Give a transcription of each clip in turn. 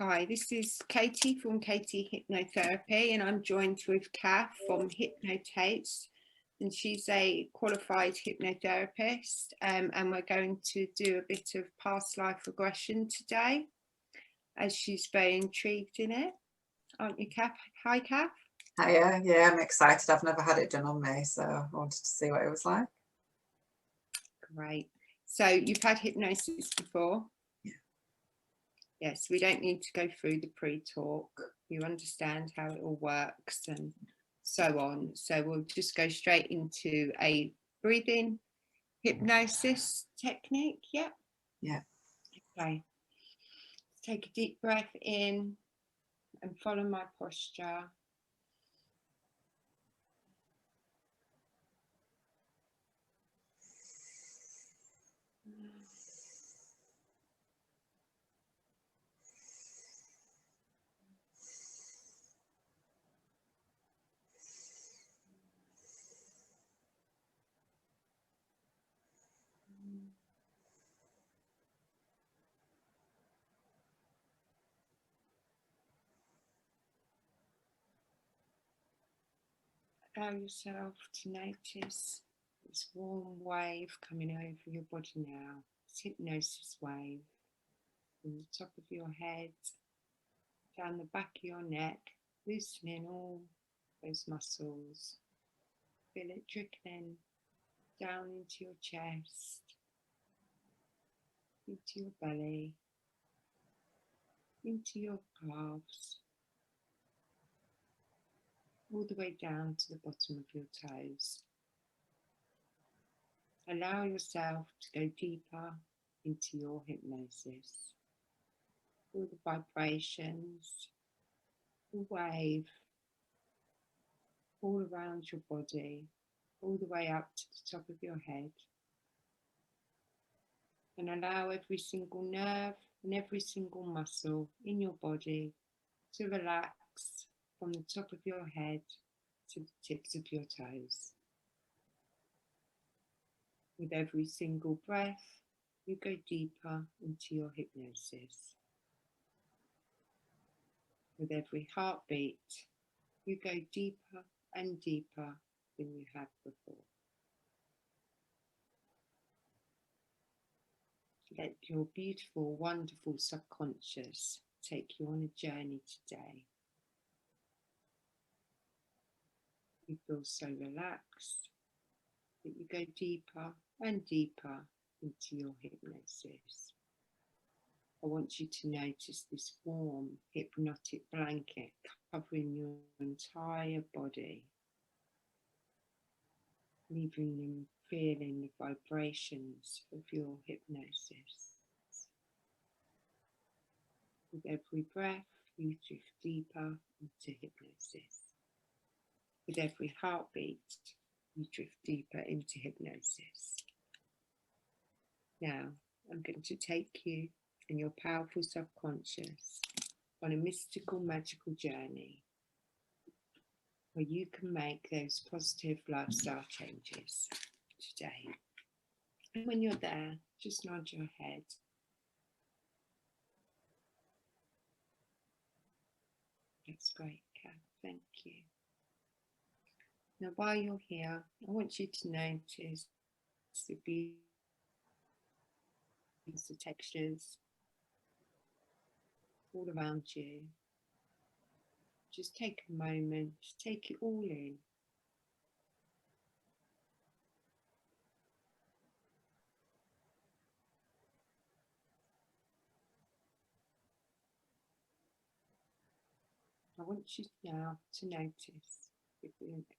Hi, this is Katie from Katie Hypnotherapy, and I'm joined with Cath from Hypno-Tates, and she's a qualified hypnotherapist, and we're going to do a bit of past life regression today, as she's very intrigued in it. Aren't you, Cath? Hi, Cath. Hiya, yeah, I'm excited. I've never had it done on me, so I wanted to see what it was like. Great. So you've had hypnosis before? Yeah. Yes, we don't need to go through the pre-talk. You understand how it all works and so on. So we'll just go straight into a breathing hypnosis technique. Yeah. Yeah. Okay. Take a deep breath in and follow my posture. Allow yourself to notice this warm wave coming over your body now. This hypnosis wave from the top of your head, down the back of your neck, loosening all those muscles. Feel it trickling down into your chest, into your belly, into your calves, all the way down to the bottom of your toes. Allow yourself to go deeper into your hypnosis. All the vibrations, the wave, all around your body, all the way up to the top of your head. And allow every single nerve and every single muscle in your body to relax from the top of your head to the tips of your toes. With every single breath, you go deeper into your hypnosis. With every heartbeat, you go deeper and deeper than you have before. Let your beautiful, wonderful subconscious take you on a journey today. You feel so relaxed that you go deeper and deeper into your hypnosis. I want you to notice this warm, hypnotic blanket covering your entire body, leaving you feeling the vibrations of your hypnosis. With every breath, you drift deeper into hypnosis. With every heartbeat, you drift deeper into hypnosis. Now, I'm going to take you and your powerful subconscious on a mystical, magical journey where you can make those positive lifestyle changes today. And when you're there, just nod your head. That's great, Cath. Thank you. Now, while you're here, I want you to notice the beauty, the textures all around you. Just take a moment, just take it all in. I want you now to notice if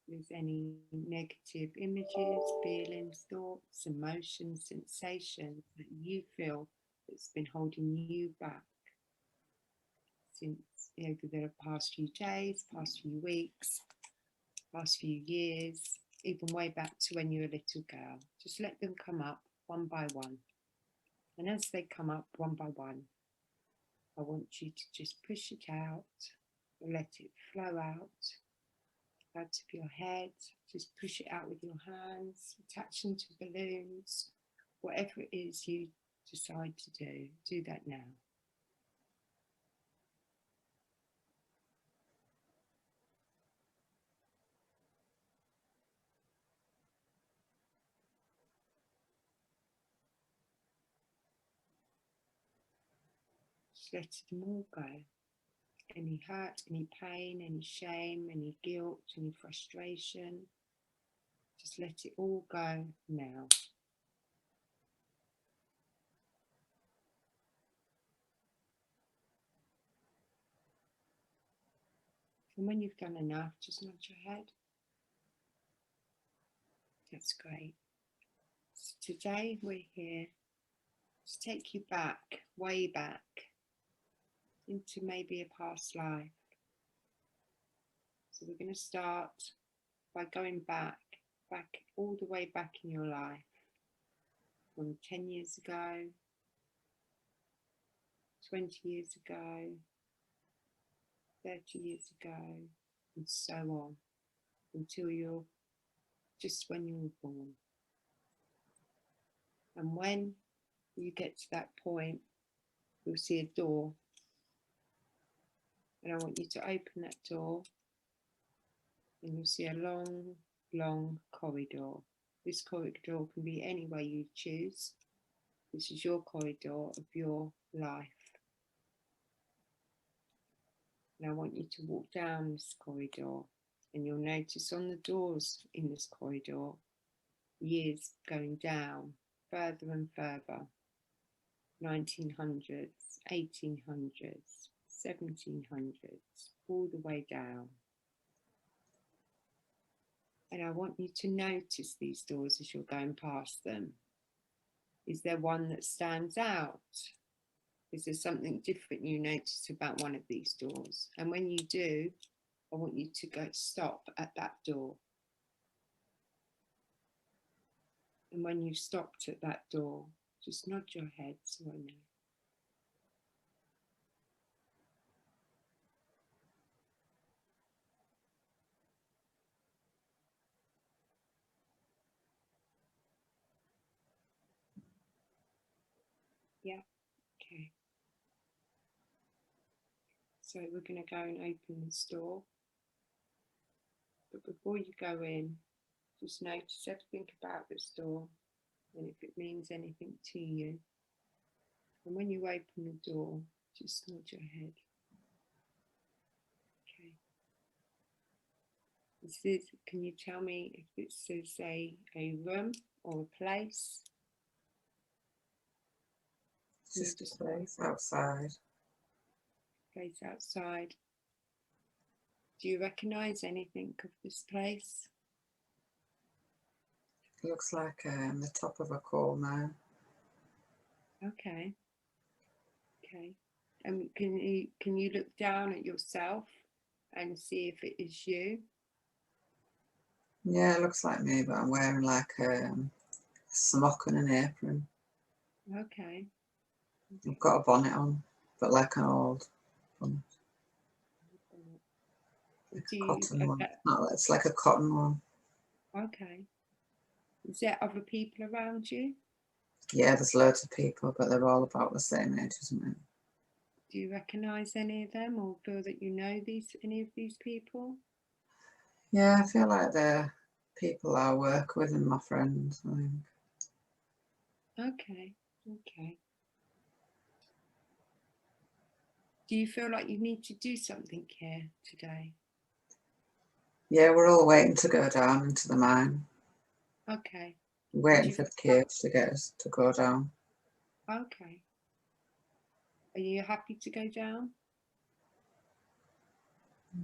there's any negative images, feelings, thoughts, emotions, sensations that you feel that's been holding you back since over the past few days, past few weeks, past few years, even way back to when you were a little girl. Just let them come up one by one. And as they come up one by one, I want you to just push it out, let it flow out of your head. Just push it out with your hands, attach them to balloons, whatever it is you decide to do that now. Just let them all go. Any hurt, any pain, any shame, any guilt, any frustration. Just let it all go now. And when you've done enough, just nod your head. That's great. So today we're here to take you back, way back, into maybe a past life. So we're going to start by going back all the way back in your life, from 10 years ago, 20 years ago, 30 years ago, and so on, until you're just when you were born. And when you get to that point, you'll see a door. And I want you to open that door, and you'll see a long, long corridor. This corridor can be any way you choose. This is your corridor of your life. And I want you to walk down this corridor, and you'll notice on the doors in this corridor, years going down, further and further. 1900s, 1800s, 1700s, all the way down. And I want you to notice these doors as you're going past them. Is there one that stands out? Is there something different you notice about one of these doors? And when you do, I want you to go stop at that door. And when you've stopped at that door, just nod your head so I know. Yeah, okay. So we're going to go and open this door. But before you go in, just notice everything about this door and if it means anything to you. And when you open the door, just nod your head. Okay. Can you tell me if this is a room or a place? It's just a place outside. Place outside. Do you recognise anything of this place? It looks like the top of a coal mine. Okay. Okay. And can you look down at yourself and see if it is you? Yeah, it looks like me, but I'm wearing like a smock and an apron. Okay. I've got a bonnet on, but like an old bonnet. Cotton one. No, it's like a cotton one. Okay. Is there other people around you? Yeah, there's loads of people, but they're all about the same age as me. Do you recognise any of them or feel that you know any of these people? Yeah, I feel like they're people I work with and my friends, I think. Okay, okay. Do you feel like you need to do something here today? Yeah, we're all waiting to go down into the mine. Okay. Waiting for the kids to get us to go down. Okay. Are you happy to go down?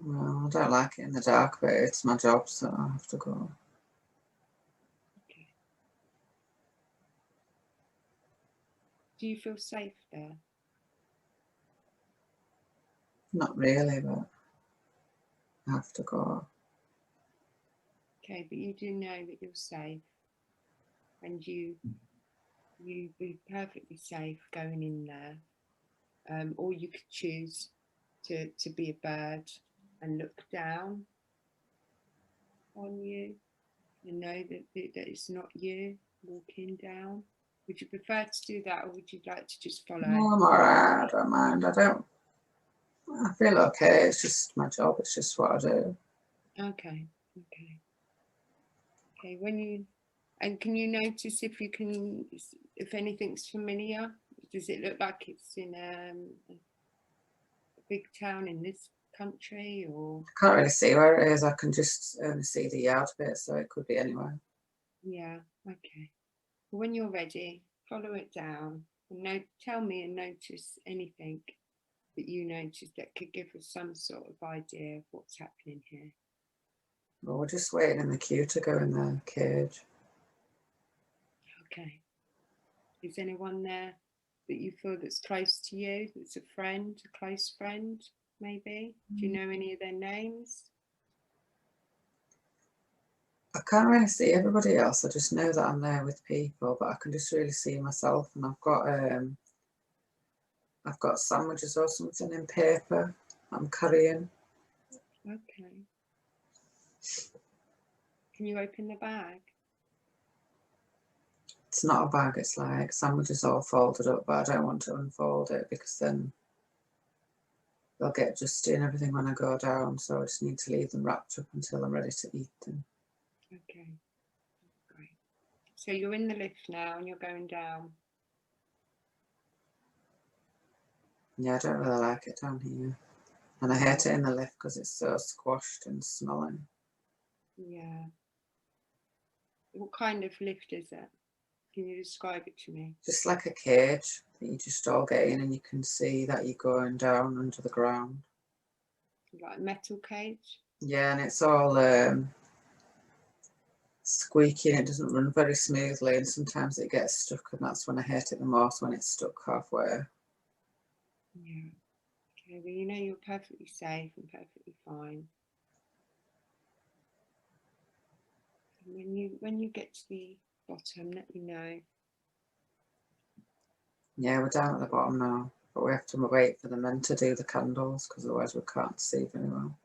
Well, I don't like it in the dark, but it's my job, so I have to go. Okay. Do you feel safe there? Not really, but I have to go. Okay, but you do know that you're safe, and you'd be perfectly safe going in there. Or you could choose to be a bird and look down on you and know that it's not you walking down. Would you prefer to do that, or would you like to just follow? No, I'm alright, I don't mind. I feel okay, it's just my job, it's just what I do. Okay, okay. Okay, can you notice if anything's familiar? Does it look like it's in big town in this country, or? I can't really see where it is. I can just only see the yard bit, so it could be anywhere. Yeah, okay. When you're ready, follow it down and tell me and notice anything that you notice that could give us some sort of idea of what's happening here. Well, we're just waiting in the queue to go in the cage. Okay. Is anyone there that you feel that's close to you, that's a friend, a close friend, maybe? Do you know any of their names? I can't really see everybody else. I just know that I'm there with people, but I can just really see myself. And I've got sandwiches or something in paper I'm carrying. Okay. Can you open the bag? It's not a bag, it's like sandwiches all folded up, but I don't want to unfold it because then they'll get dusty and everything when I go down, so I just need to leave them wrapped up until I'm ready to eat them. Okay, great. So you're in the lift now and you're going down. Yeah, I don't really like it down here. And I hate it in the lift because it's so squashed and smelling. Yeah. What kind of lift is it? Can you describe it to me? Just like a cage that you just all get in and you can see that you're going down under the ground. Like a metal cage? Yeah, and it's all squeaky and it doesn't run very smoothly, and sometimes it gets stuck, and that's when I hate it the most, when it's stuck halfway. Yeah. Okay, well, you know you're perfectly safe and perfectly fine. And when you get to the bottom, let me know. Yeah, we're down at the bottom now, but we have to wait for the men to do the candles because otherwise we can't see very well.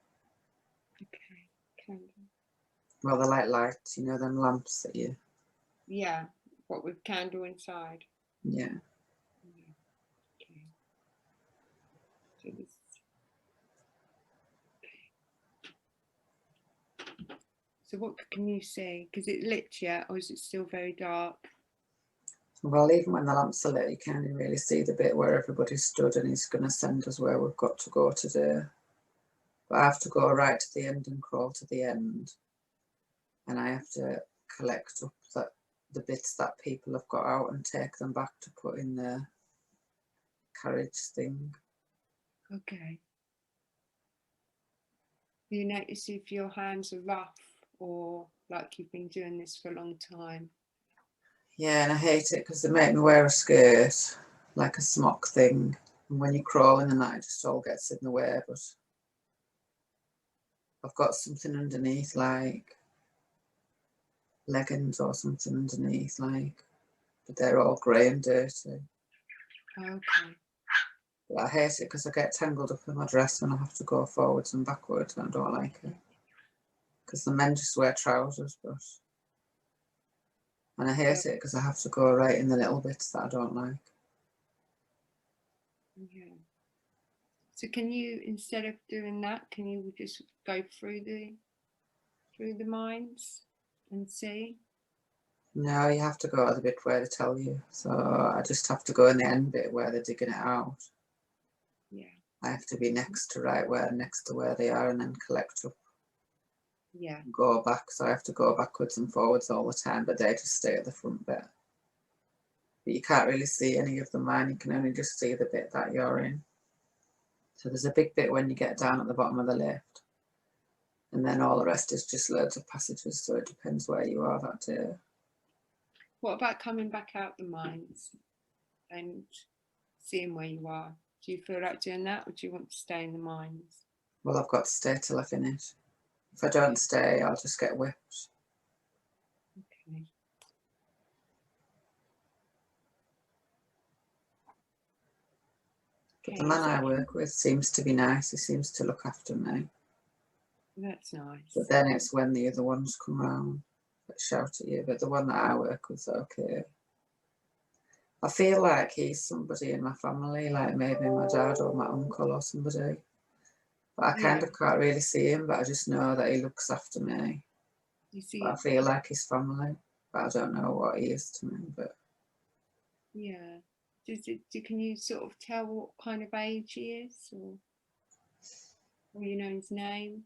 Okay, candle. Well, they're like lights, you know, them lamps that you... Yeah, what, with candle inside? Yeah. Yeah. Okay. So this. So what can you see? Because it lit yet, or is it still very dark? Well, even when the lamps are lit, you can't really see the bit where everybody stood, and he's going to send us where we've got to go today. But I have to go right to the end and crawl to the end, and I have to collect up the bits that people have got out and take them back to put in the carriage thing. Okay. Do you notice if your hands are rough or like you've been doing this for a long time? Yeah, and I hate it because they make me wear a skirt, like a smock thing, and when you're crawling and that, it just all gets in the way. But I've got something underneath, like leggings or something underneath, like, but they're all grey and dirty. Okay. But I hate it because I get tangled up in my dress when I have to go forwards and backwards, and I don't like it. Because the men just wear trousers, and I hate it because I have to go right in the little bits that I don't like. Yeah. So can you, instead of doing that, can you just go through the mines and see? No, you have to go to the bit where they tell you. So I just have to go in the end bit where they're digging it out. Yeah. I have to be next to where they are, and then collect up. Yeah. And go back. So I have to go backwards and forwards all the time, but they just stay at the front bit. But you can't really see any of the mine. You can only just see the bit that you're in. So there's a big bit when you get down at the bottom of the lift, and then all the rest is just loads of passages. So it depends where you are that day. What about coming back out the mines and seeing where you are? Do you feel like doing that, or do you want to stay in the mines? Well, I've got to stay till I finish. If I don't stay, I'll just get whipped. Okay. But the man I work with seems to be nice. He seems to look after me. That's nice. But then it's when the other ones come round that shout at you. But the one that I work with is okay. I feel like he's somebody in my family, like maybe my dad or my uncle or somebody. But I kind of can't really see him, but I just know that he looks after me. You see, But I feel like he's family, but I don't know what he is to me. But yeah. Can you sort of tell what kind of age he is? Or? Well, you know his name?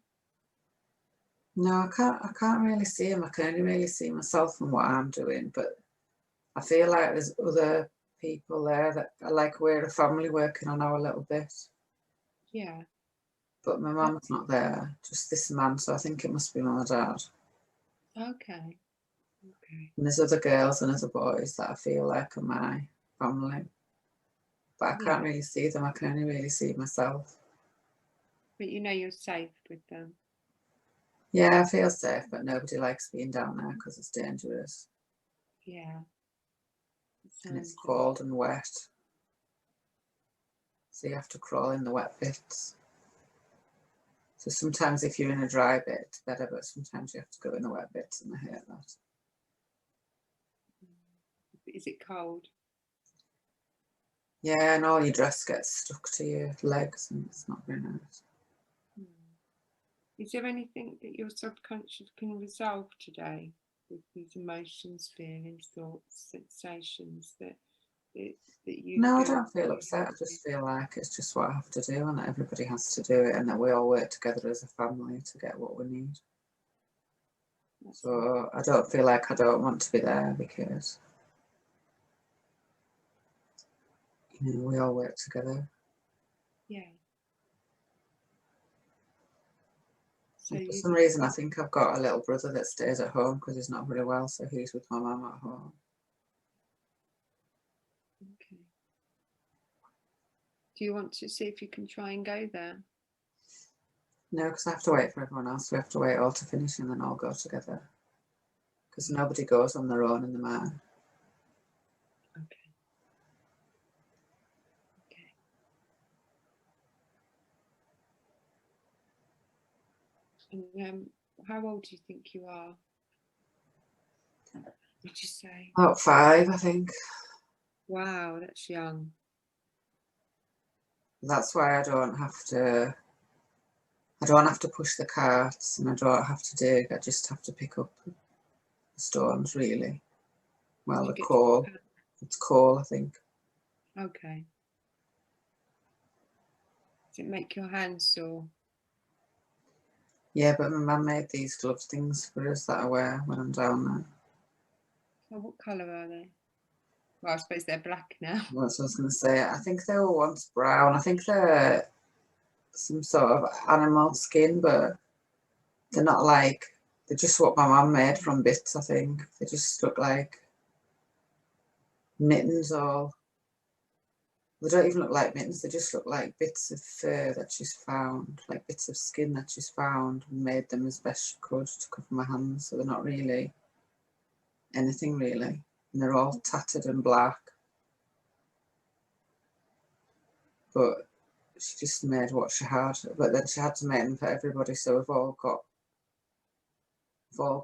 No, I can't really see him. I can only really see myself and what I'm doing, but I feel like there's other people there that are like we're a family working on our little bit. Yeah. But my mum's not there, just this man, so I think it must be my dad. Okay. Okay. And there's other girls and other boys that I feel like are my family. But I Yeah. can't really see them, I can only really see myself. But you know you're safe with them. Yeah, I feel safe, but nobody likes being down there because it's dangerous. Yeah. And it's cold and wet. So you have to crawl in the wet bits. So sometimes if you're in a dry bit, it's better, but sometimes you have to go in the wet bits, and I hate that. Is it cold? Yeah, and all your dress gets stuck to your legs, and it's not very nice. Is there anything that your subconscious can resolve today with these emotions, feelings, thoughts, sensations that you No, I feel? don't feel upset. I just feel like it's just what I have to do, and that everybody has to do it, and that we all work together as a family to get what we need. So I don't feel like I don't want to be there, because we all work together. Yeah. So for some reason, I think I've got a little brother that stays at home because he's not very well, so he's with my mum at home. Okay. Do you want to see if you can try and go there? No, because I have to wait for everyone else. We have to wait all to finish and then all go together. Because nobody goes on their own in the mine. Okay. Okay. And how old do you think you are? Would you say? About 5, I think. Wow, that's young. That's why I don't have to push the carts, and I don't have to dig. I just have to pick up the stones, really. Well, the coal. It's coal, I think. Okay. Does it make your hands sore? Yeah, but my mum made these glove things for us that I wear when I'm down there. So what colour are they? Well, I suppose they're black now. That's what I was going to say. I think they were once brown. I think they're some sort of animal skin, but they're not like, they're just what my mum made from bits, I think. They just look like mittens, or they don't even look like mittens, they just look like bits of fur that she's found, like bits of skin that she's found, and made them as best she could to cover my hands, so they're not really anything really, and they're all tattered and black. But she just made what she had, but then she had to make them for everybody, so we've all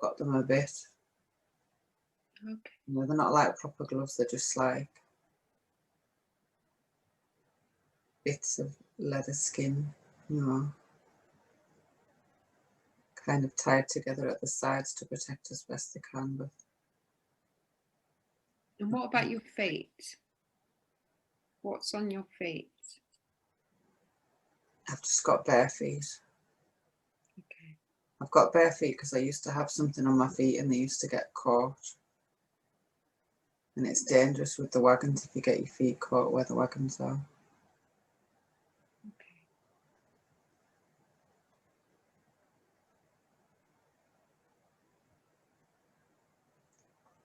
got them a bit. Okay. They're not like proper gloves, they're just like bits of leather skin, kind of tied together at the sides to protect as best they can. But And what about your feet? What's on your feet? I've just got bare feet. Okay. I've got bare feet because I used to have something on my feet and they used to get caught. And it's dangerous with the wagons if you get your feet caught where the wagons are. Okay.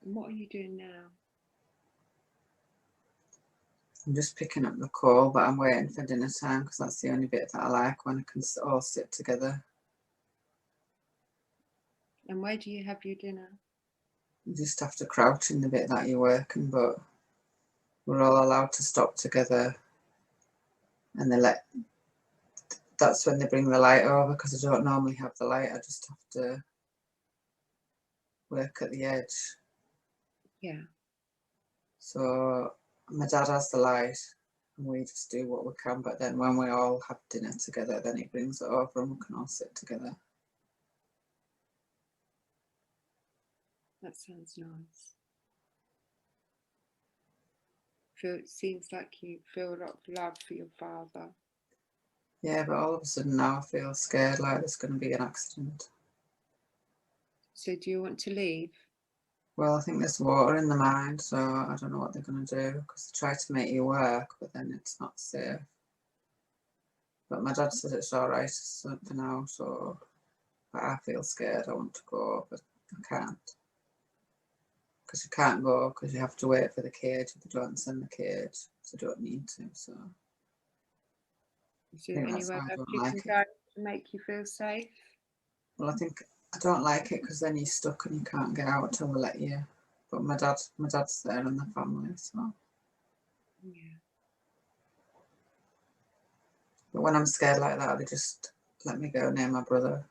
And what are you doing now? I'm just picking up the coal, but I'm waiting for dinner time because that's the only bit that I like, when I can all sit together. And where do you have your dinner? You just have to crouch in the bit that you're working, but we're all allowed to stop together, and that's when they bring the light over, because I don't normally have the light, I just have to work at the edge. Yeah. So my dad has the light and we just do what we can, but then when we all have dinner together, then he brings it over and we can all sit together. That sounds nice. It seems like you feel a lot of love for your father. Yeah, but all of a sudden now I feel scared like there's going to be an accident. So do you want to leave? Well, I think there's water in the mine, so I don't know what they're going to do, because they try to make you work, but then it's not safe. But my dad said it's all right for now, so but I feel scared. I want to go, but I can't. Because you can't go, because you have to wait for the cage. If they don't send the cage, so you don't need to. So Is I there think that's anywhere why I else don't you can like it. go to make you feel safe? Well, I think I don't like it because then you're stuck and you can't get out till they let you. But my dad's there and the family, so. Yeah. But when I'm scared like that, they just let me go near my brother.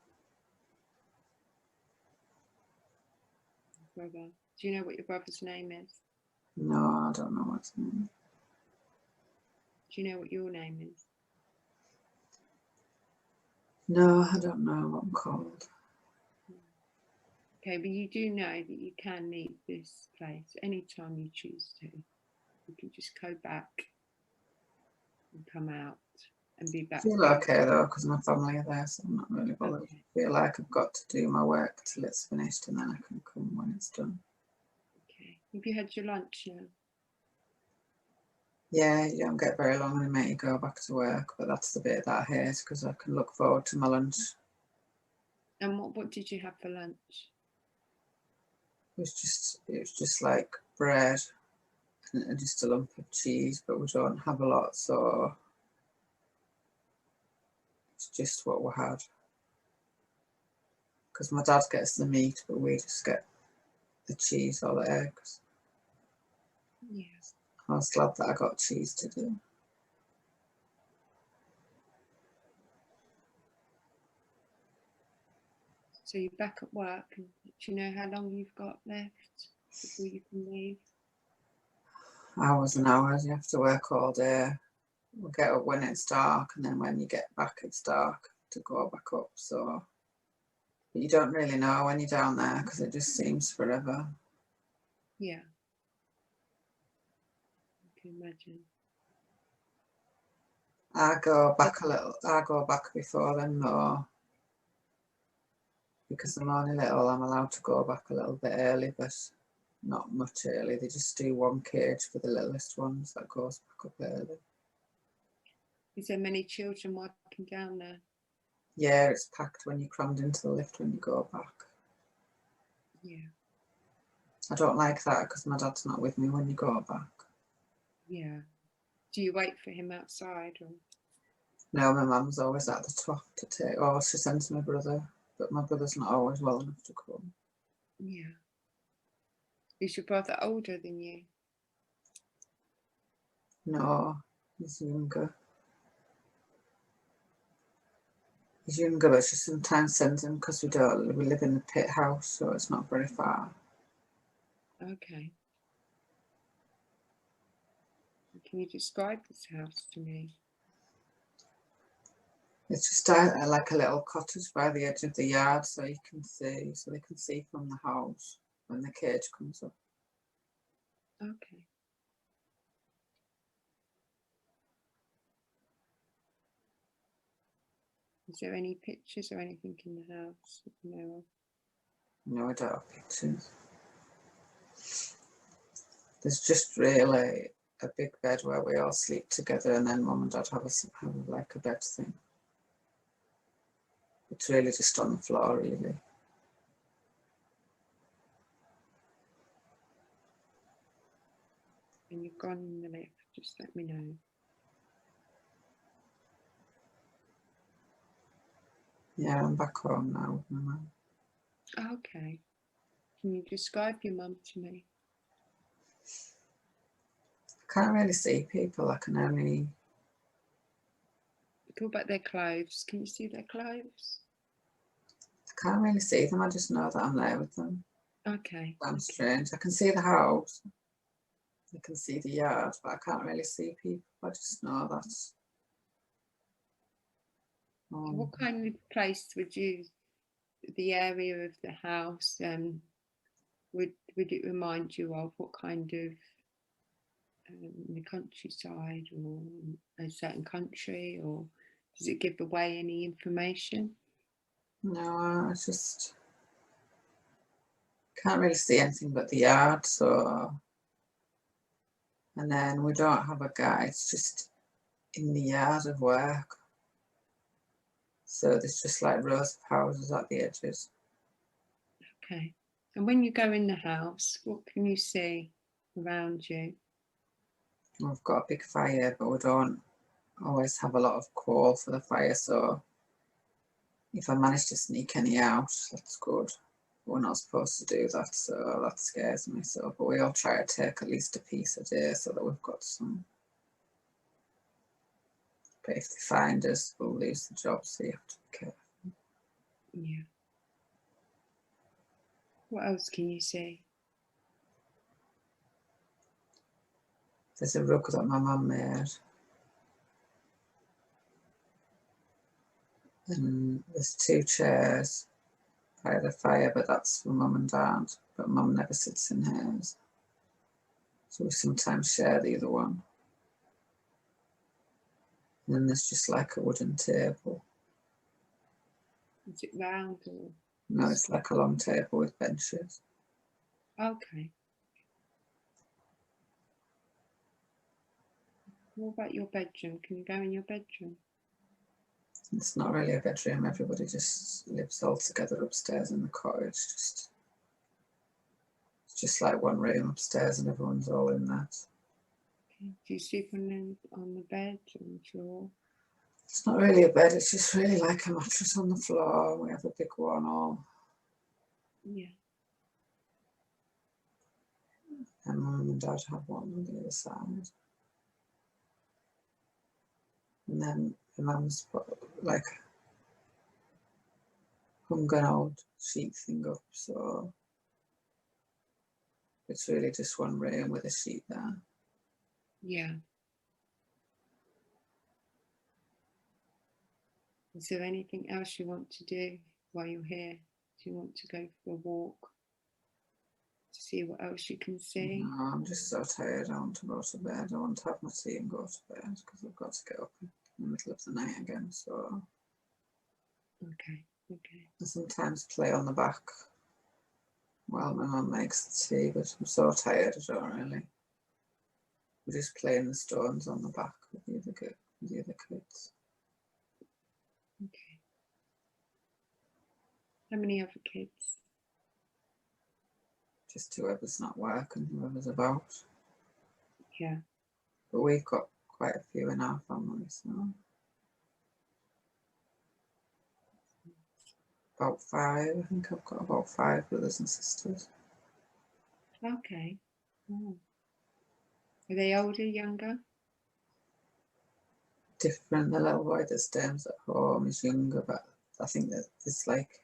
Brother. Do you know what your brother's name is? No, I don't know what's name. Do you know what your name is? No, I don't know what I'm called. Okay, but you do know that you can leave this place anytime you choose to. You can just go back and come out and be I back. feel okay though, because my family are there, so I'm not really bothered. Okay. I feel like I've got to do my work till it's finished and then I can come when it's done. Okay. Have you had your lunch now? Yeah, you don't get very long and they make you go back to work, but that's the bit that I hate because I can look forward to my lunch. And what did you have for lunch? It was just like bread and just a lump of cheese, but we don't have a lot, so it's just what we had. Because my dad gets the meat, but we just get the cheese or the eggs. Yeah. I was glad that I got cheese to do. So you're back at work, and do you know how long you've got left before you can leave? Hours and hours, you have to work all day. We'll get up when it's dark, and then when you get back it's dark to go back up, so but you don't really know when you're down there because it just seems forever. Yeah. I can imagine. I go back before then though, because I'm only little. I'm allowed to go back a little bit early, but not much early. They just do one cage for the littlest ones that goes back up early. Is there many children working down there? Yeah, it's packed when you're crammed into the lift when you go back. Yeah. I don't like that because my dad's not with me when you go back. Yeah. Do you wait for him outside, or? No, my mum's always at the top to take, or she sends my brother, but my brother's not always well enough to come. Yeah. Is your brother older than you? No, he's younger. He's younger, but she sometimes sends him because we live in the pit house, so it's not very far. Okay. Can you describe this house to me? It's just like a little cottage by the edge of the yard, so they can see from the house when the cage comes up. Okay. Is there any pictures or anything in the house that you know of? No, I don't have pictures. There's just really a big bed where we all sleep together, and then mum and dad have like a bed thing. It's really just on the floor, really. And you've gone in the lift, just let me know. Yeah, I'm back home now with my mum. Okay. Can you describe your mum to me? I can't really see people, I can only... Talk about their clothes. Can you see their clothes? I can't really see them, I just know that I'm there with them. Okay. I'm strange. I can see the house, I can see the yard, but I can't really see people. I just know that's... What kind of place would you, the area of the house, would it remind you of? What kind of the countryside, or a certain country, or Does it give away any information? No, I just can't really see anything but the yard, so. And then we don't have a guy, it's just in the yard of work. So there's just like rows of houses at the edges. Okay. And when you go in the house, what can you see around you? We've got a big fire, but we don't always have a lot of coal for the fire, so if I manage to sneak any out, that's good. We're not supposed to do that, so that scares me. So, but we all try to take at least a piece a day so that we've got some. But if they find us, we'll lose the job, so you have to be careful. Yeah. What else can you see? There's a rug that my mum made. And there's 2 chairs by the fire, but that's for mum and dad. But mum never sits in hers. So we sometimes share the other one. And then there's just like a wooden table. Is it round or? No, it's like a long table with benches. Okay. What about your bedroom? Can you go in your bedroom? It's not really a bedroom. Everybody just lives all together upstairs in the cottage. It's just like one room upstairs and everyone's all in that. Okay. Do you sleep on the bed, on the floor? It's not really a bed, it's just really like a mattress on the floor. We have a big one all. Yeah. And mum and dad have one on the other side. And then my mum's put like hung an old sheet thing up, so it's really just one room with a sheet there. Yeah. Is there anything else you want to do while you're here? Do you want to go for a walk to see what else you can see? No, I'm just so tired. I want to go to bed. I want to have my tea and go to bed because I've got to get up in the middle of the night again. So Okay. Okay. I sometimes play on the back while my mum makes the tea, but I'm so tired I don't really. We're just playing the stones on the back with the other kids. Okay. How many other kids? Just whoever's not working, whoever's about. Yeah. But we've got quite a few in our family, so about 5. I think I've got about 5 brothers and sisters. Okay. Oh. Are they older, younger? Different. The little boy that stays at home is younger, but I think that there's like,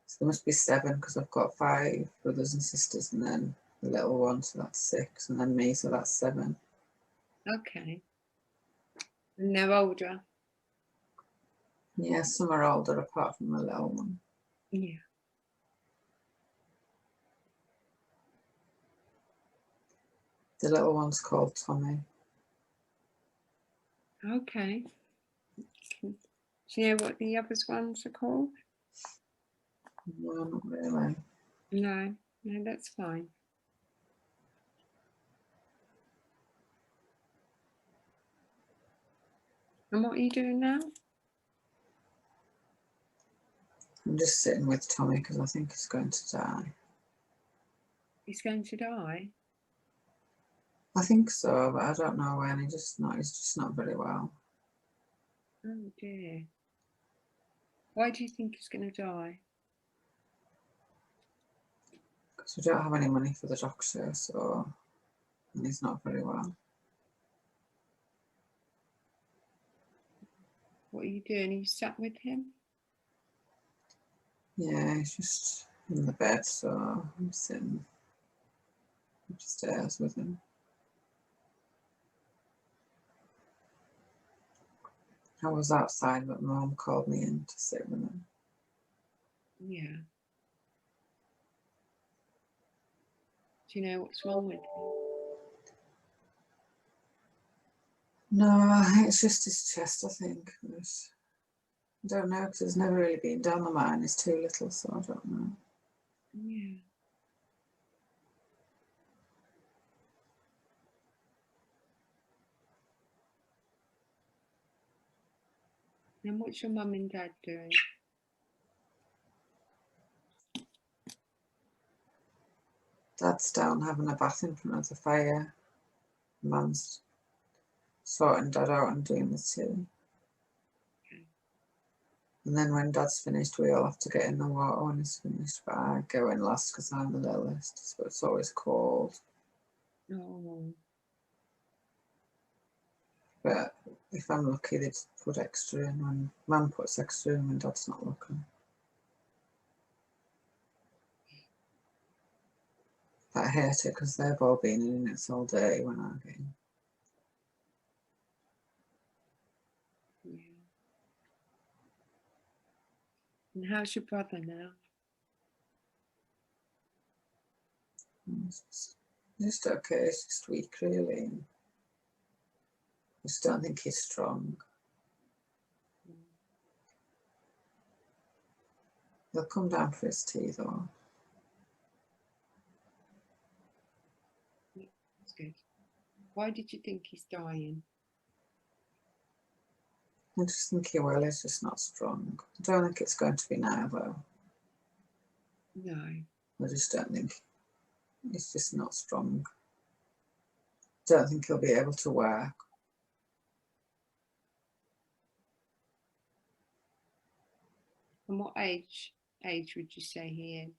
so there must be 7 because I've got 5 brothers and sisters, and then the little one, so that's 6, and then me, so that's 7. Okay. And they're older? Yeah, some are older apart from the little one. Yeah. The little one's called Tommy. Okay. Do you know what the other ones are called? No, not really. No, no, that's fine. And what are you doing now? I'm just sitting with Tommy because I think he's going to die. He's going to die? I think so, but I don't know when. He's just not very well. Oh dear. Why do you think he's going to die? Because we don't have any money for the doctor, so, and he's not very well. What are you doing? Are you sat with him? Yeah, he's just in the bed, so I'm sitting upstairs with him. I was outside, but Mum called me in to sit with him. Yeah. Do you know what's wrong with him? No, it's just his chest, I think. I don't know, because it's never really been down the mine. He's too little, so I don't know. Yeah. And what's your mum and dad doing? Dad's down having a bath in front of the fire. Mum's sorting Dad out and doing the tea. Okay. And then when Dad's finished, we all have to get in the water when he's finished. But I go in last because I'm the littlest, so it's always cold. Oh. But if I'm lucky, they put extra in when Mum puts extra in when Dad's not looking. But I hate it because they've all been in and it's all dirty when I get in. Yeah. And how's your brother now? It's just okay, it's just weak really. I just don't think he's strong. He'll come down for his tea though. That's good. Why did you think he's dying? I just think he will, he's just not strong. I don't think it's going to be now though. No. I just don't think, he's just not strong. Don't think he'll be able to work. And what age would you say he is?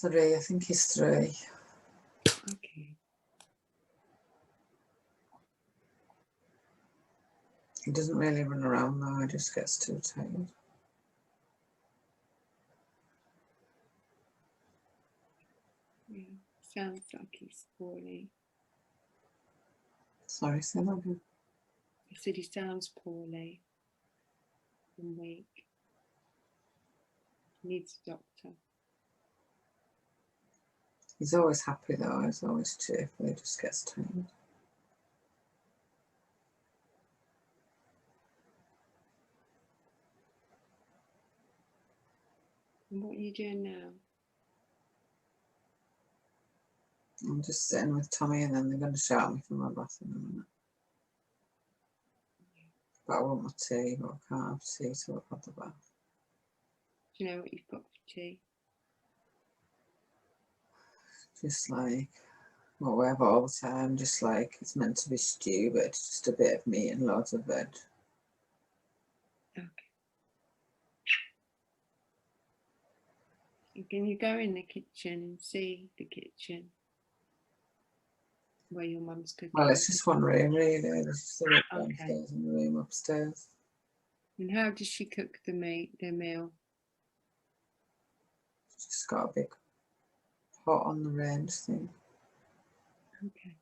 3, I think he's 3. Okay. He doesn't really run around though, he just gets too tired. Yeah. Sounds like he's poorly. Sorry, say that again. I said he sounds poorly and weak. Needs a doctor. He's always happy though, he's always cheerful, he just gets tired. And what are you doing now? I'm just sitting with Tommy and then they're going to shout me for my bath in a minute. But I want my tea, but I can't have tea till I've had the bath. Do you know what you've got for tea? Just like what we have all the time, just like it's meant to be stew, but it's just a bit of meat and loads of veg. Okay. Can you go in the kitchen and see the kitchen where your mum's cooking? Well, it's just one room really, there's just the room Okay. downstairs and the room upstairs. And how does she cook the meal? She's just got a big pot on the range thing. Okay.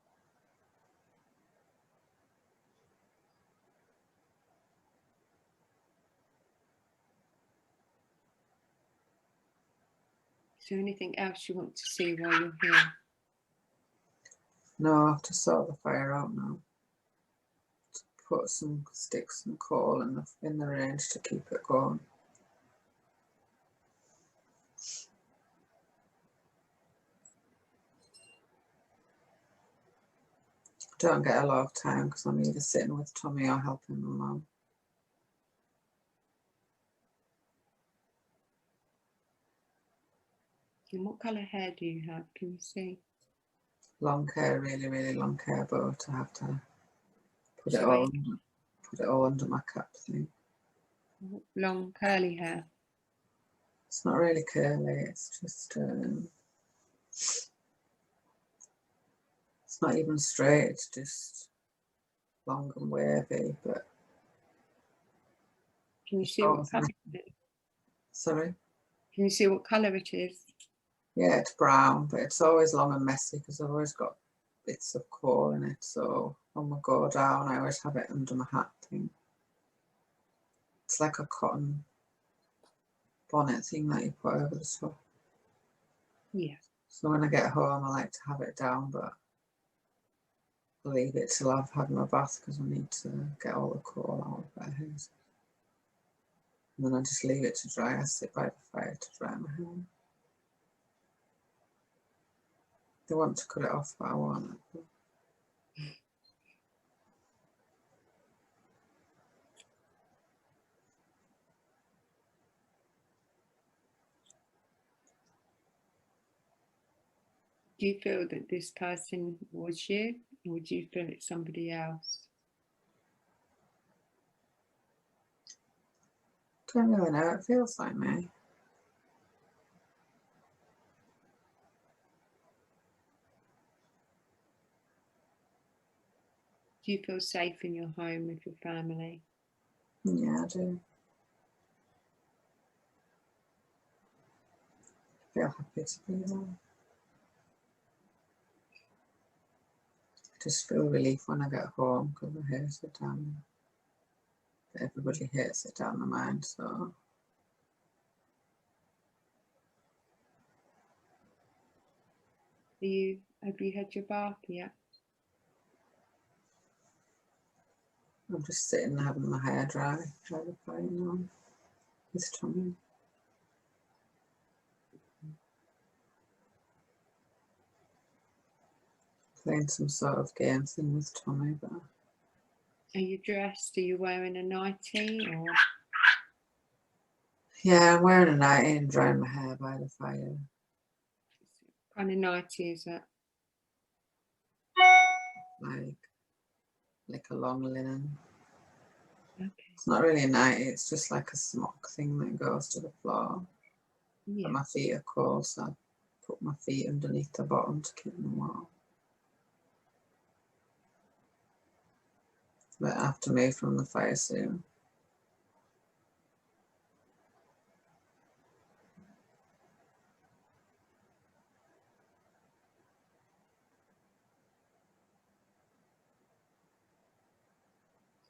Is there anything else you want to see while you're here? No, I have to sort the fire out now. To put some sticks and coal in the range to keep it going. Don't get a lot of time because I'm either sitting with Tommy or helping my mum. And what colour hair do you have? Can you see? Long hair, really, really long hair, but I have to put it all under my cap thing. Long curly hair. It's not really curly, it's just it's not even straight, it's just long and wavy, but Can you see what colour it is? Sorry? Can you see what colour it is? Yeah, it's brown, but it's always long and messy because I've always got bits of coal in it, so when we go down I always have it under my hat thing. It's like a cotton bonnet thing that you put over the top. Yeah. So when I get home, I like to have it down, but I'll leave it till I've had my bath because I need to get all the coal out of my hair. And then I just leave it to dry. I sit by the fire to dry my hair. They want to cut it off, but I won't. Do you feel that this person was you, or do you feel it's somebody else? Don't really know. It feels like me. Do you feel safe in your home with your family? Yeah, I do. I feel happy to be there. I just feel relief when I get home because my hair's it down. Everybody hates it down the mind, so. Have you had your bath yet? I'm just sitting and having my hair dry the fire now with Tommy. Playing some sort of game thing with Tommy, but. Are you dressed? Are you wearing a nightie or? Yeah, I'm wearing a nightie and drying my hair by the fire. What kind of nightie is that? Like a long linen. Okay. It's not really a nightie, it's just like a smock thing that goes to the floor. Yeah. But my feet are cold, so I put my feet underneath the bottom to keep them warm. But I have to move from the fire soon.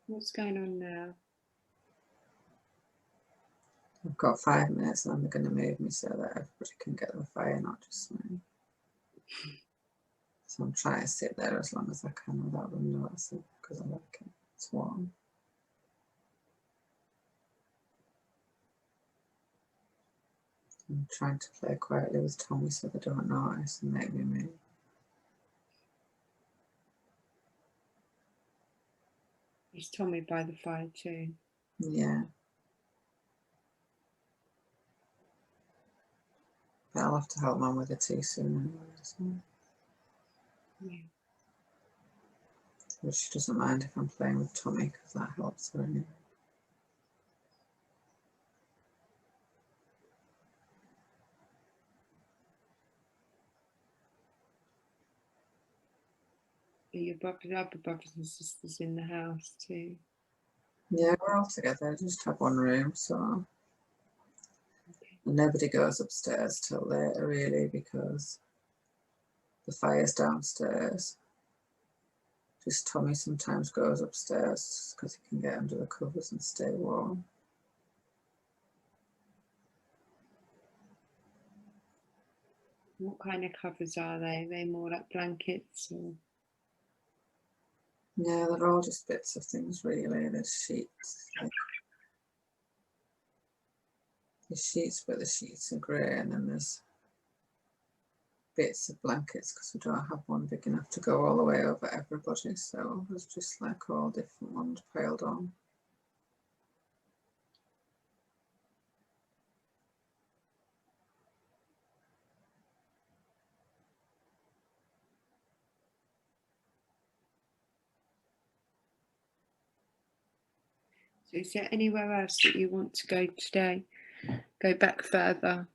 What's going on now? I've got 5 minutes and they're going to move me so that everybody can get the fire, not just me. So I'm trying to sit there as long as I can without them noticing because I like it. It's warm. I'm trying to play quietly with Tommy so they don't notice and make me move. Is Tommy by the fire too? Yeah. But I'll have to help Mum with the tea soon anyway. So. Yeah. But she doesn't mind if I'm playing with Tommy because that helps her anyway. Are your other brothers and sisters in the house too? Yeah, we're all together. I just have one room, so Okay. and nobody goes upstairs till later really because the fire's downstairs. Just Tommy sometimes goes upstairs because he can get under the covers and stay warm. What kind of covers are they? Are they more like blankets or? Yeah, they're all just bits of things really. There's sheets. There's sheets, but the sheets are grey, and then there's bits of blankets because we don't have one big enough to go all the way over everybody. So there's just like all different ones piled on. So is there anywhere else that you want to go today? Go back further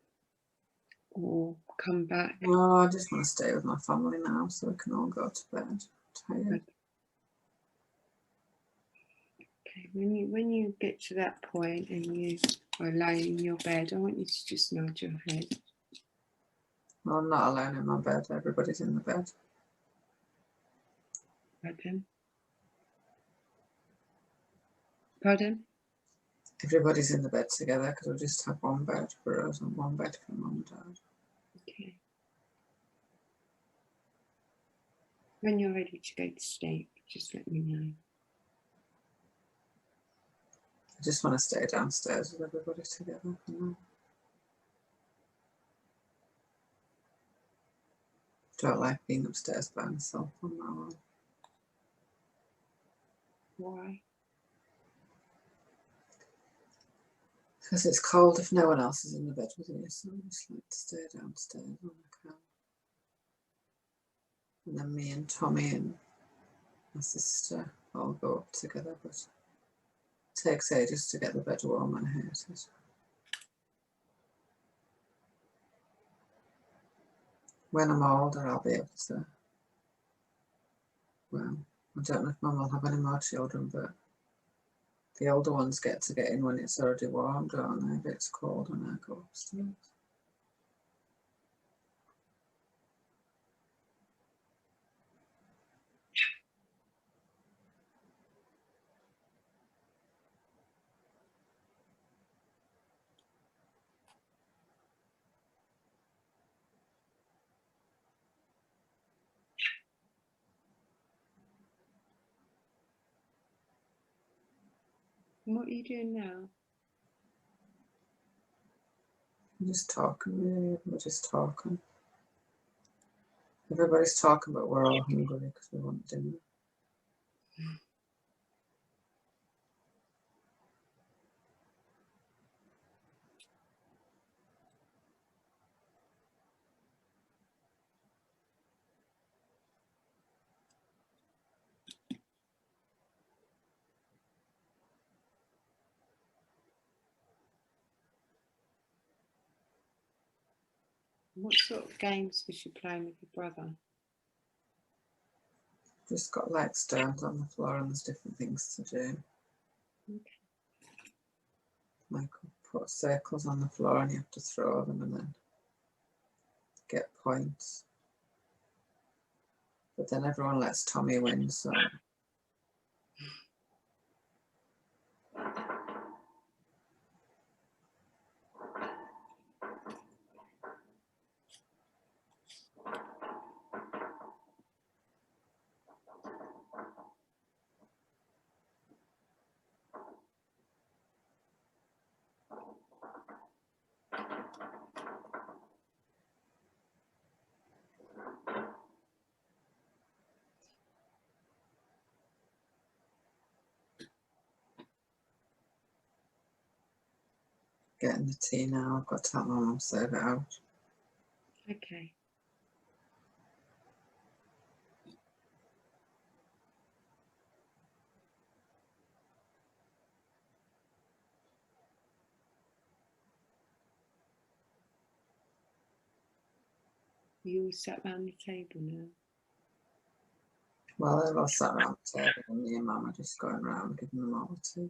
or come back? No, I just want to stay with my family now so we can all go to bed. I'm tired. Okay, when you get to that point and you are lying in your bed, I want you to just nod your head. Well, I'm not alone in my bed. Everybody's in the bed. Pardon? Pardon? Everybody's in the bed together because we just have one bed for us and one bed for Mum and Dad. Okay. When you're ready to go to sleep, just let me know. I just want to stay downstairs with everybody together for now. Don't like being upstairs by myself on my own. Why? Because it's cold if no one else is in the bed with me, so I just like to stay downstairs when I can. And then me and Tommy and my sister all go up together, but it takes ages to get the bed warm and I hate it. When I'm older, I'll be able to, well, I don't know if Mum will have any more children, but the older ones get to get in when it's already warm, don't they? If it's cold when I go upstairs. And what are you doing now? I'm just talking, really. Everybody's talking. Everybody's talking, but we're all hungry because we want dinner. What sort of games was you playing with your brother? Just got like stones on the floor and there's different things to do. Okay. Like put circles on the floor and you have to throw them and then get points. But then everyone lets Tommy win, so getting the tea now. I've got to help my mum serve it out. Okay. You all sat round the table now? Well, they're all sat around the table and me and Mum are just going around giving them all the tea.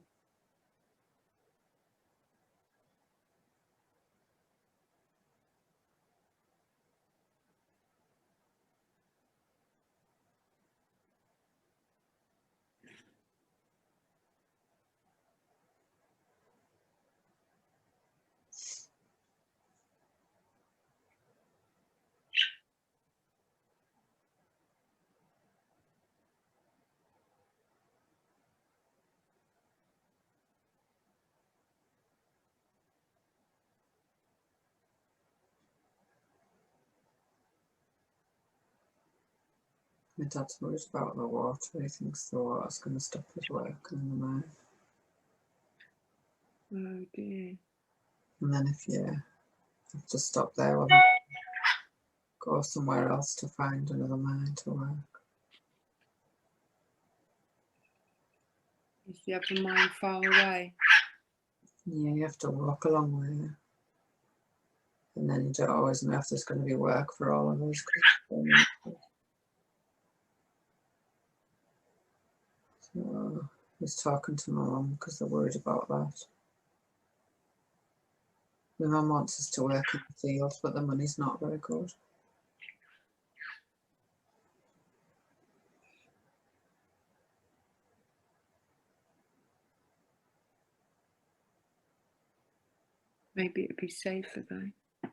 My dad's worried about the water. He thinks the water's going to stop his work in the mine. Oh dear. And then if you have to stop there, we'll have to go somewhere else to find another mine to work. Is the other mine far away? Yeah, you have to walk a long way. And then you don't always know if there's going to be work for all of us. So he's talking to my mum because they're worried about that. My mum wants us to work in the fields, but the money's not very good. Maybe it'd be safer though.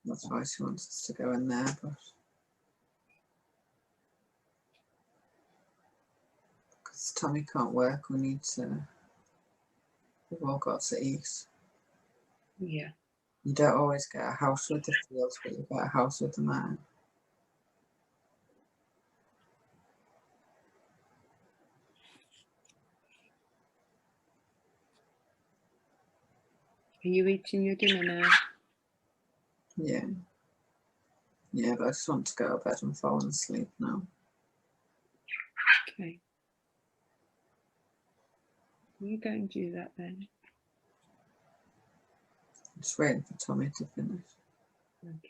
That's why she wants us to go in there, but This tummy can't work. We need to. We've all got to eat. Yeah. You don't always get a house with the fields, but you get a house with the man. Are you eating your dinner now? Yeah. Yeah, but I just want to go to bed and fall asleep now. Okay. You go and do that then. I'm just waiting for Tommy to finish. Okay.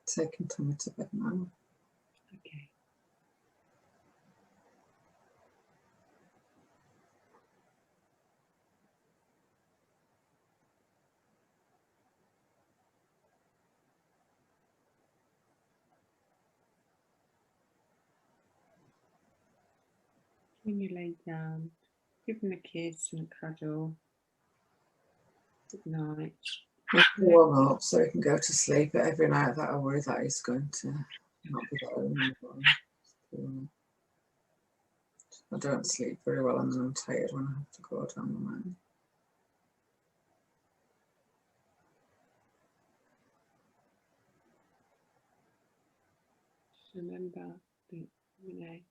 Taking Tommy to bed now. Okay. When you lay down, give him a kiss and a cuddle. Good night. Warm up so he can go to sleep. But every night that I worry that he's going to not be there anymore. I don't sleep very well and then I'm tired when I have to go down the line. Remember that,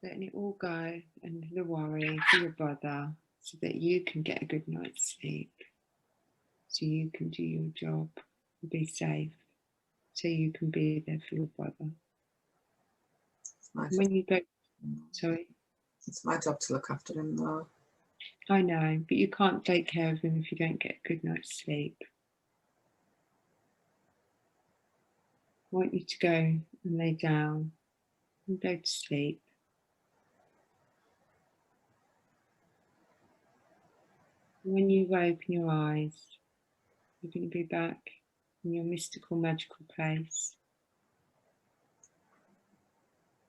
letting it all go and the worry for your brother so that you can get a good night's sleep, so you can do your job and be safe, so you can be there for your brother. When you go, sorry? It's my job to look after him though. I know, but you can't take care of him if you don't get a good night's sleep. I want you to go and lay down and go to sleep. When you open your eyes, you're going to be back in your mystical, magical place.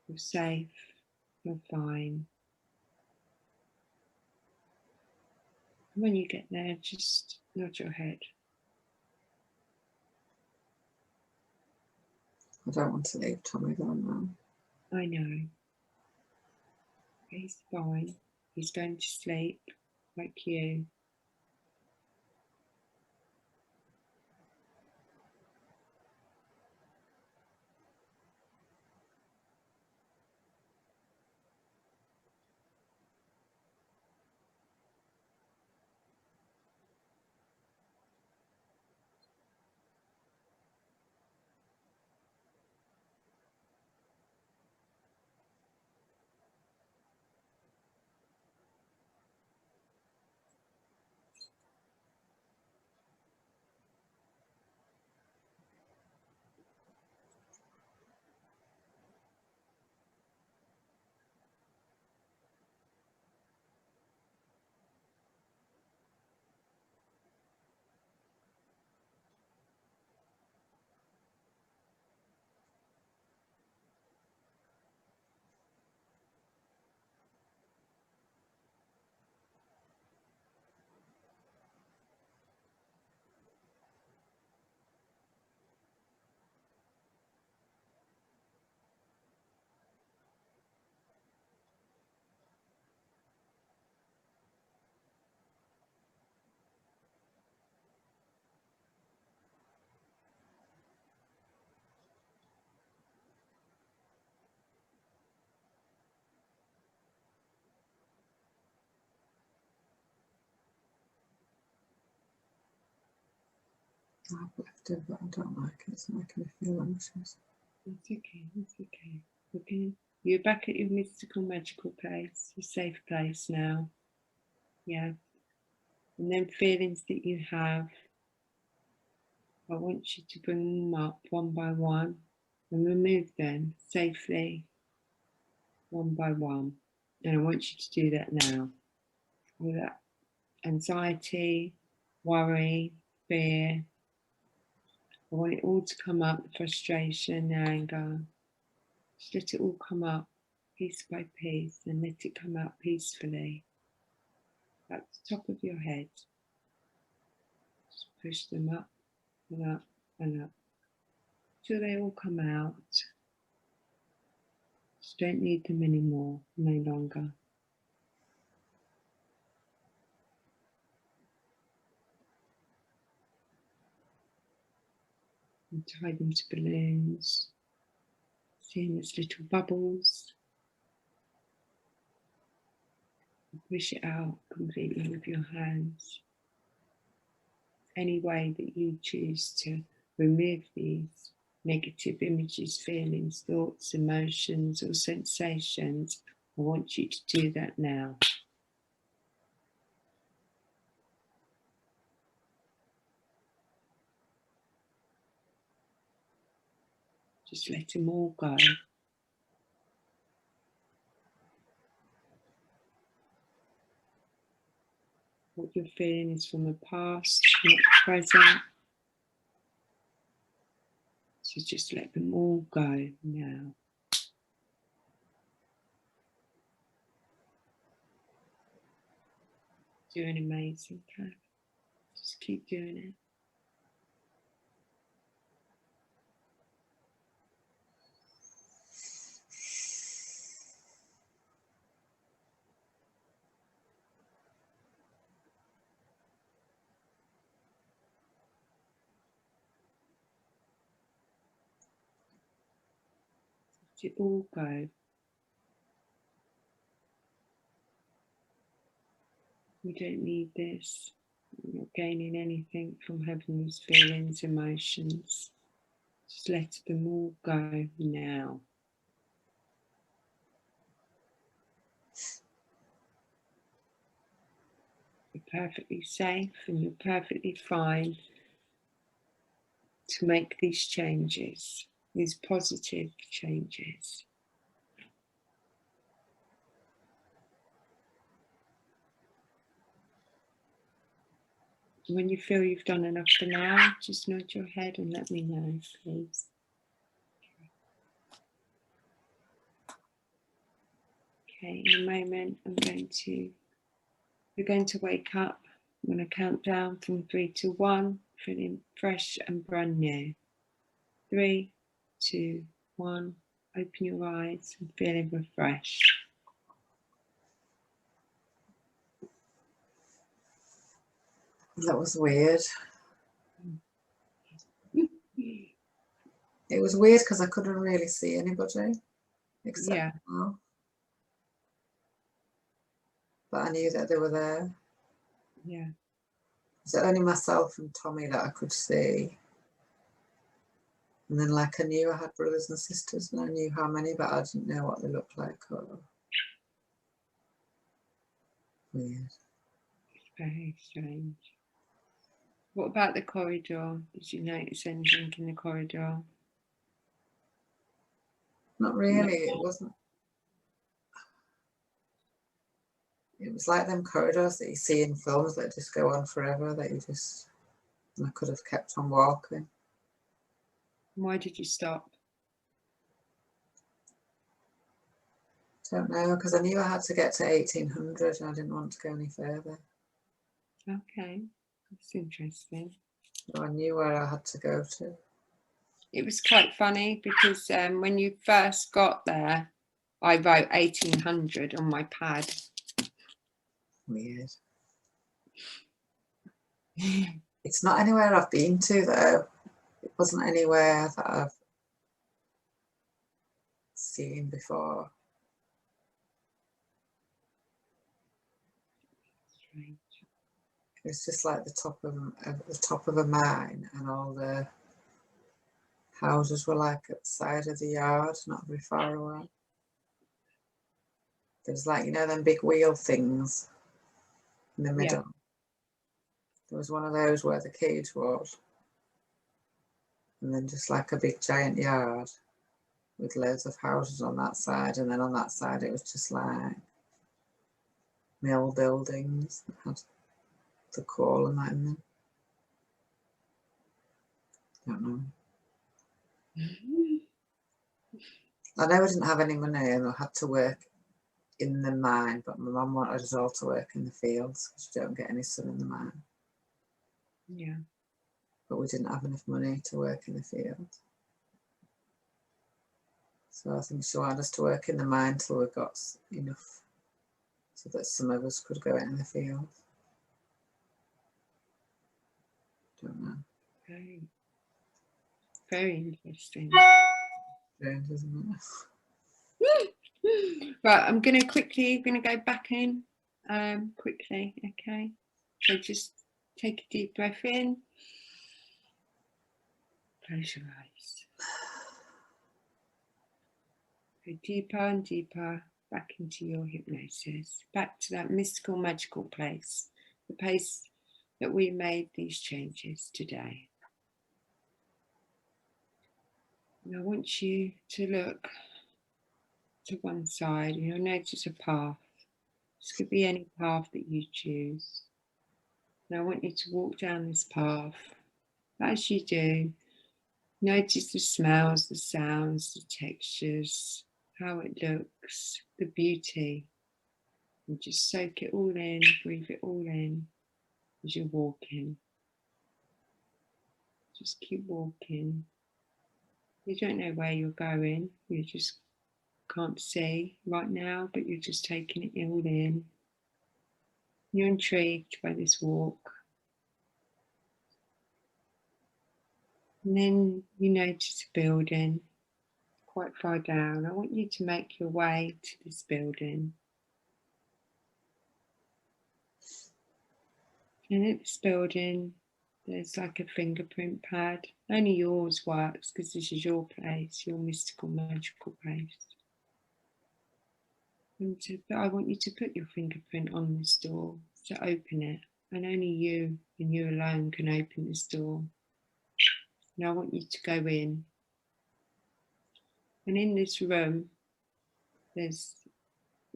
You're safe, you're fine. And when you get there, just nod your head. I don't want to leave Tommy though now. I know. He's fine. He's going to sleep like you. I've left it, but I don't like it. It's making me feel anxious. It's okay, it's okay. Okay. You're back at your mystical, magical place, your safe place now. Yeah. And then feelings that you have, I want you to bring them up one by one and remove them safely, one by one. And I want you to do that now. With that anxiety, worry, fear. I want it all to come up, frustration, anger. Just let it all come up piece by piece and let it come out peacefully at the top of your head. Just push them up and up and up till they all come out. Just don't need them anymore, no longer. And tie them to balloons. Seeing as little bubbles. Push it out completely with your hands. Any way that you choose to remove these negative images, feelings, thoughts, emotions, or sensations, I want you to do that now. Just let them all go. What you're feeling is from the past, not present. So just let them all go now. Doing amazing, Cath. Just keep doing it. Let it all go. We don't need this. You're not gaining anything from having these feelings, emotions. Just let them all go now. You're perfectly safe and you're perfectly fine to make these changes, these positive changes. When you feel you've done enough for now, just nod your head and let me know, please. Okay, in a moment, we're going to wake up. I'm going to count down from 3 to 1, feeling fresh and brand new. 3, 2, 1, open your eyes and feeling refreshed. That was weird. It was weird because I couldn't really see anybody except now. But I knew that they were there. Yeah. It was only myself and Tommy that I could see. And then like I knew I had brothers and sisters and I knew how many, but I didn't know what they looked like. Or... Weird. It's very strange. What about the corridor? Did you notice anything in the corridor? Not really, it wasn't. It was like them corridors that you see in films that just go on forever, that you just, I could have kept on walking. Why did you stop? Don't know, because I knew I had to get to 1800 and I didn't want to go any further. Okay, that's interesting. So I knew where I had to go to. It was quite funny because when you first got there, I wrote 1800 on my pad. Weird. It's not anywhere I've been to though. It wasn't anywhere that I've seen before. Strange. It's just like the top of a mine, and all the houses were like at the side of the yard, not very far away. There's like, you know, them big wheel things in the middle. Yeah. There was one of those where the cage was. And then just like a big giant yard with loads of houses on that side. And then on that side, it was just like mill buildings that had the call and that in them. Don't know. I know I didn't have any money and I had to work in the mine, but my mum wanted us all to work in the fields because you don't get any sun in the mine. Yeah. But we didn't have enough money to work in the field. So I think she wanted us to work in the mine till we got enough so that some of us could go out in the field. Don't know. Very, very interesting. Strange, isn't Right, I'm going to go back in quickly, okay? So just take a deep breath in. Close your eyes. Go deeper and deeper back into your hypnosis, back to that mystical, magical place, the place that we made these changes today. And I want you to look to one side and you'll notice a path. This could be any path that you choose. And I want you to walk down this path. As you do, notice the smells, the sounds, the textures, how it looks, the beauty. And just soak it all in, breathe it all in as you're walking. Just keep walking. You don't know where you're going. You just can't see right now, but you're just taking it all in. You're intrigued by this walk. And then you notice a building quite far down. I want you to make your way to this building. And at this building, there's like a fingerprint pad. Only yours works because this is your place, your mystical, magical place. But I want you to put your fingerprint on this door to open it. And only you and you alone can open this door. And I want you to go in. And in this room, there's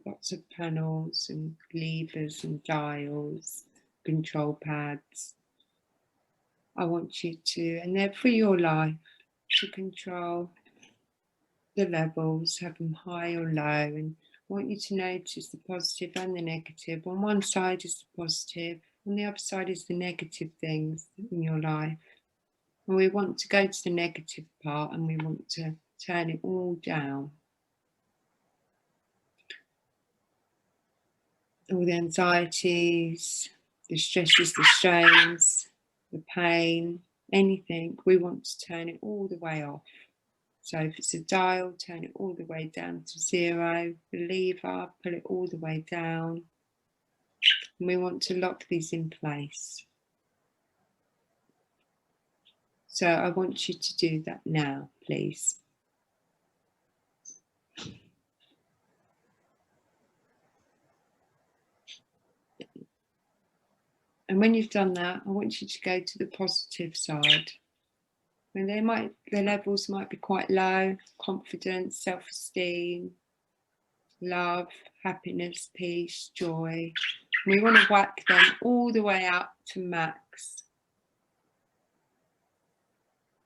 lots of panels and levers and dials, control pads. I want you to, and they're for your life, to control the levels, have them high or low, and I want you to notice the positive and the negative. On one side is the positive, on the other side is the negative things in your life. And we want to go to the negative part and we want to turn it all down. All the anxieties, the stresses, the strains, the pain, anything, we want to turn it all the way off. So if it's a dial, turn it all the way down to 0. The lever, pull it all the way down. And we want to lock these in place. So I want you to do that now, please. And when you've done that, I want you to go to the positive side. And the levels might be quite low: confidence, self-esteem, love, happiness, peace, joy. We want to whack them all the way up to max.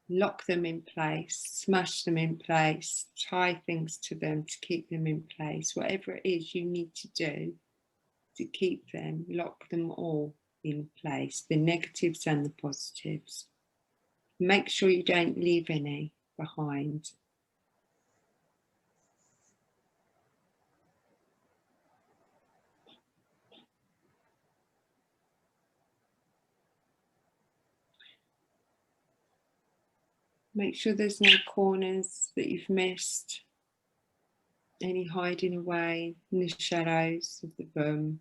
Lock them in place, smash them in place, tie things to them to keep them in place. Whatever it is you need to do to keep them, lock them all in place, the negatives and the positives. Make sure you don't leave any behind. Make sure there's no corners that you've missed, any hiding away in the shadows of the room.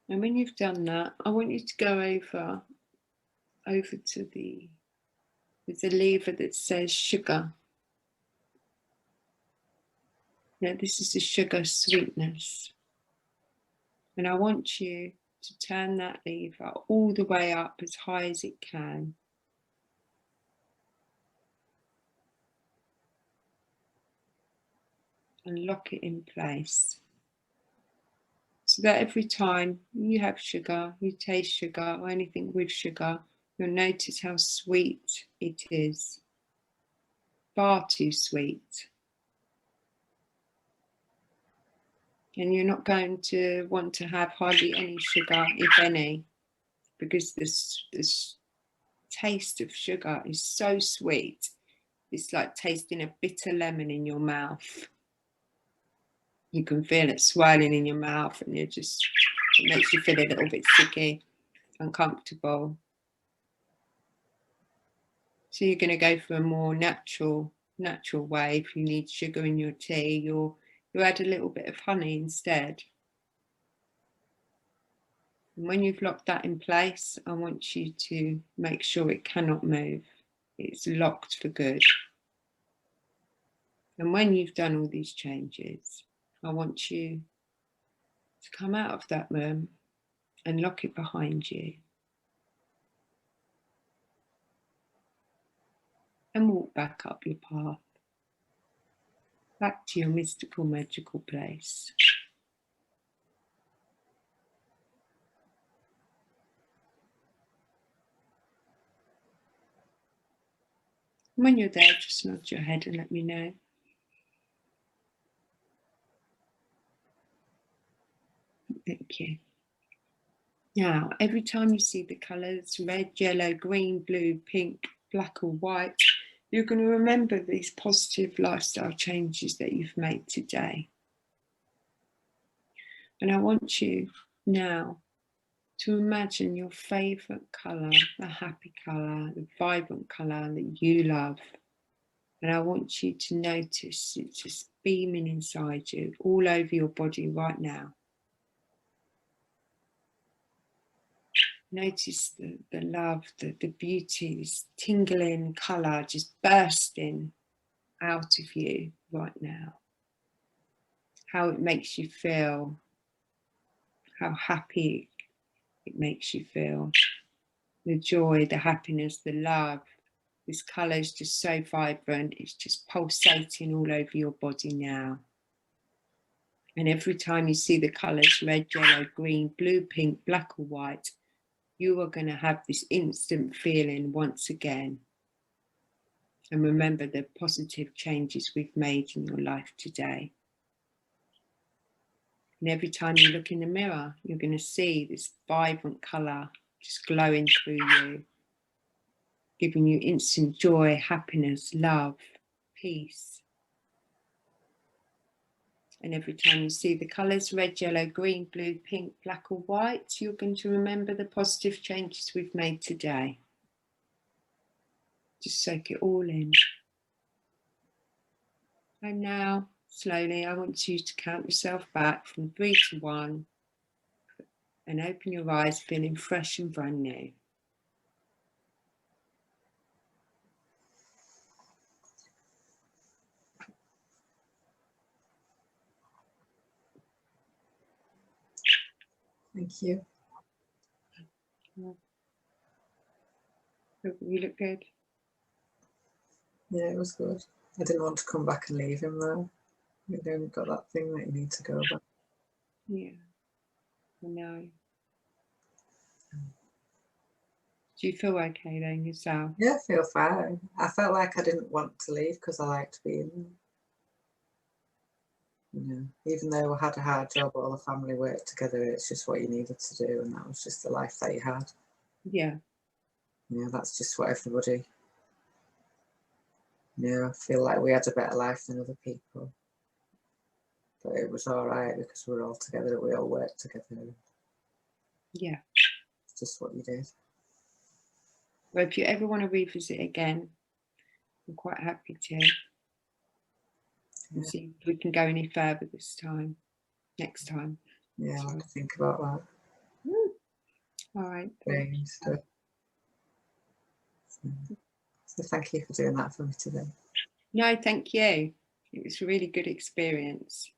And when you've done that, I want you to go over to there's a lever that says sugar. Now this is the sugar sweetness. And I want you to turn that lever all the way up as high as it can. and lock it in place. So that every time you have sugar, you taste sugar or anything with sugar, you'll notice how sweet it is. Far too sweet. And you're not going to want to have hardly any sugar, if any, because this taste of sugar is so sweet. It's like tasting a bitter lemon in your mouth. You can feel it swirling in your mouth, and it makes you feel a little bit sicky, uncomfortable. So you're going to go for a more natural way. If you need sugar in your tea, you'll add a little bit of honey instead. And when you've locked that in place, I want you to make sure it cannot move. It's locked for good. And when you've done all these changes, I want you to come out of that room and lock it behind you. And walk back up your path, back to your mystical, magical place. And when you're there, just nod your head and let me know. Thank you. Now, every time you see the colours, red, yellow, green, blue, pink, black or white, you're going to remember these positive lifestyle changes that you've made today. And I want you now to imagine your favourite colour, the happy colour, the vibrant colour that you love. And I want you to notice it just beaming inside you, all over your body right now. Notice the love, the beauty, this tingling colour just bursting out of you right now. How it makes you feel, how happy it makes you feel. The joy, the happiness, the love. This colour is just so vibrant, it's just pulsating all over your body now. And every time you see the colours red, yellow, green, blue, pink, black or white, you are going to have this instant feeling once again. And remember the positive changes we've made in your life today. And every time you look in the mirror, you're going to see this vibrant colour just glowing through you, giving you instant joy, happiness, love, peace. And every time you see the colours red, yellow, green, blue, pink, black or white, you're going to remember the positive changes we've made today. Just soak it all in. And now, slowly, I want you to count yourself back from 3 to 1 and open your eyes feeling fresh and brand new. Thank you. You look good. Yeah, it was good. I didn't want to come back and leave him though. You've only got that thing that you need to go back. Yeah, I know. Do you feel okay then yourself? Yeah, I feel fine. I felt like I didn't want to leave because I liked being there. You know, even though I had a hard job, all the family worked together, it's just what you needed to do, and that was just the life that you had. Yeah. Yeah, that's just what everybody, I feel like we had a better life than other people. But it was all right because we were all together, we all worked together. Yeah. It's just what you did. Well, if you ever want to revisit again, I'm quite happy to. And see if we can go any further this time, next time. Yeah, I'll have to think about that. All right. Stuff. So thank you for doing that for me today. No, thank you. It was a really good experience.